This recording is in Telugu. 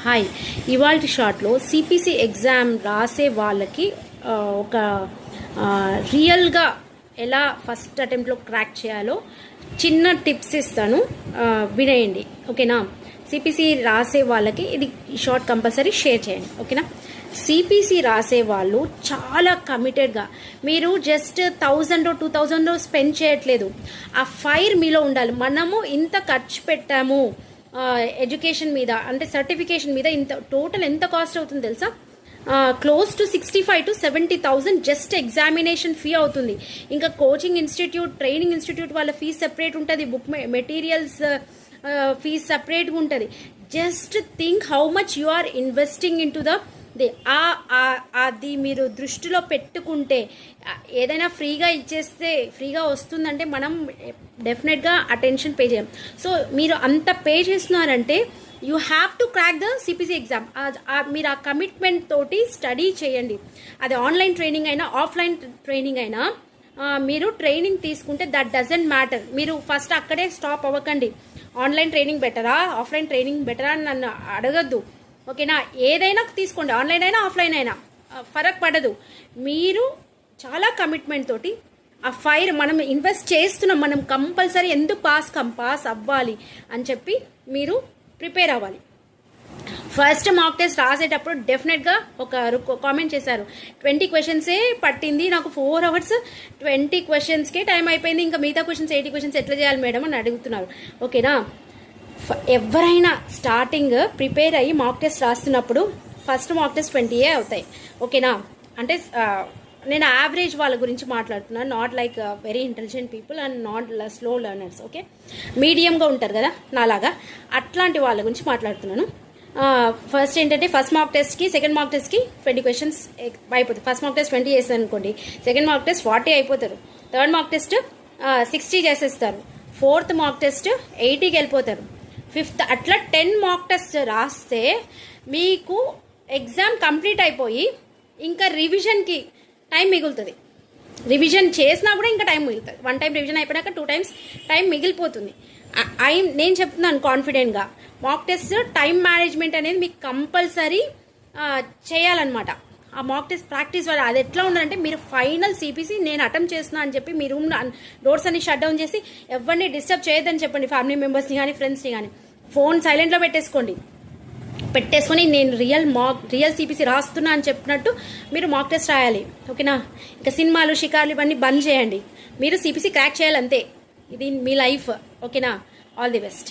హాయ్, ఇవాళ షార్ట్లో సిపిసి ఎగ్జామ్ రాసే వాళ్ళకి ఒక రియల్గా ఎలా ఫస్ట్ అటెంప్ట్లో క్రాక్ చేయాలో చిన్న టిప్స్ ఇస్తాను, వినేయండి. ఓకేనా? సిపిసి రాసే వాళ్ళకి ఇది షార్ట్ కంపల్సరీ షేర్ చేయండి. ఓకేనా? సిపిసి రాసే వాళ్ళు చాలా కమిటెడ్గా, మీరు జస్ట్ 1000 2000 స్పెండ్ చేయట్లేదు. ఆ ఫైర్ మీలో ఉండాలి. మనము ఇంత ఖర్చు పెట్టాము ఎడ్యుకేషన్ మీద, అంటే సర్టిఫికేషన్ మీద, ఇంత టోటల్ ఎంత కాస్ట్ అవుతుంది తెలుసా? Close to 65,000 to 70,000 just examination fee అవుతుంది. ఇంకా కోచింగ్ ఇన్స్టిట్యూట్, ట్రైనింగ్ ఇన్స్టిట్యూట్ వాళ్ళ ఫీజ్ సెపరేట్ ఉంటుంది, బుక్ మెటీరియల్స్ ఫీజ్ సపరేట్గా ఉంటుంది. Just think how much you are investing in to the అది మీరు దృష్టిలో పెట్టుకుంటే, ఏదైనా ఫ్రీగా ఇచ్చేస్తే ఫ్రీగా వస్తుందంటే మనం డెఫినెట్గా అటెన్షన్ పే చేయం. సో మీరు అంత పే చేస్తున్నారంటే you have to crack the CPC exam. మీరు ఆ కమిట్మెంట్ తోటి స్టడీ చేయండి. అది ఆన్లైన్ ట్రైనింగ్ అయినా ఆఫ్లైన్ ట్రైనింగ్ అయినా మీరు ట్రైనింగ్ తీసుకుంటే దట్ డజంట్ మ్యాటర్. మీరు ఫస్ట్ అక్కడే స్టాప్ అవ్వకండి. ఆన్లైన్ ట్రైనింగ్ బెటరా, ఆఫ్లైన్ ట్రైనింగ్ బెటరా అని నన్ను అడగద్దు. ఓకేనా? ఏదైనా తీసుకోండి, ఆన్లైన్ అయినా ఆఫ్లైన్ అయినా ఫరక్ పడదు. మీరు చాలా కమిట్మెంట్ తోటి ఆ ఫైర్ మనం ఇన్వెస్ట్ చేస్తున్నాం, మనం కంపల్సరీ ఎందుకు పాస్ అవ్వాలి అని చెప్పి మీరు ప్రిపేర్ అవ్వాలి. ఫస్ట్ మాక్ టెస్ట్ రాసేటప్పుడు డెఫినెట్గా ఒక కామెంట్ చేశారు, 20 క్వశ్చన్సే పట్టింది నాకు, 4 hours 20 క్వశ్చన్స్కే టైం అయిపోయింది, ఇంకా మిగతా క్వశ్చన్స్ 80 క్వశ్చన్స్ ఎట్లా చేయాలి మేడం అని అడుగుతున్నారు. ఓకేనా? ఎవరైనా స్టార్టింగ్ ప్రిపేర్ అయ్యి మాక్ టెస్ట్ రాస్తున్నప్పుడు ఫస్ట్ మాక్ టెస్ట్ 20 అవుతాయి. ఓకేనా? అంటే నేను యావరేజ్ వాళ్ళ గురించి మాట్లాడుతున్నాను, not like very intelligent people and not slow learners. Okay, మీడియంగా ఉంటారు కదా నాలాగా, అట్లాంటి వాళ్ళ గురించి మాట్లాడుతున్నాను. ఫస్ట్ ఏంటంటే, ఫస్ట్ మాక్ టెస్ట్కి సెకండ్ మాక్ టెస్ట్కి 20 క్వశ్చన్స్ అయిపోతుంది. ఫస్ట్ మాక్ టెస్ట్ 20 చేస్తారు అనుకోండి, సెకండ్ మాక్ టెస్ట్ 40 అయిపోతారు, థర్డ్ మాక్ టెస్ట్ 60 చేసేస్తారు, ఫోర్త్ మాక్ టెస్ట్ 80కి వెళ్ళిపోతారు, ఫిఫ్త్ అట్లా 10 మాక్ టెస్ట్ రాస్తే మీకు ఎగ్జామ్ కంప్లీట్ అయిపోయి ఇంకా రివిజన్కి టైం మిగులుతుంది. రివిజన్ చేసినా కూడా ఇంకా టైం మిగులుతుంది. 1 time రివిజన్ అయిపోయాక 2 times టైం మిగిలిపోతుంది. నేను చెప్తున్నాను కాన్ఫిడెంట్గా, మాక్ టెస్ట్ టైం మేనేజ్మెంట్ అనేది మీకు కంపల్సరీ చేయాలన్నమాట. ఆ మాక్ టెస్ట్ ప్రాక్టీస్ వల్ల అది ఎట్లా ఉండాలంటే, మీరు ఫైనల్ సిపిసి నేను అటెంప్ట్ చేస్తున్నా అని చెప్పి మీ రూమ్ డోర్స్ అన్ని షట్ డౌన్ చేసి ఎవరిని డిస్టర్బ్ చేయొద్దని చెప్పండి. ఫ్యామిలీ మెంబర్స్ని కానీ ఫ్రెండ్స్ని కానీ ఫోన్ సైలెంట్లో పెట్టేసుకొని నేను రియల్ సిపిసి రాస్తున్నా అని చెప్పినట్టు మీరు మాక్ టెస్ట్ రాయాలి. ఓకేనా? ఇంకా సినిమాలు, షికార్లు ఇవన్నీ బంద్ చేయండి. మీరు సిపిసి క్రాక్ చేయాలి అంతే. ఇది మీ లైఫ్. ఓకేనా? All the best.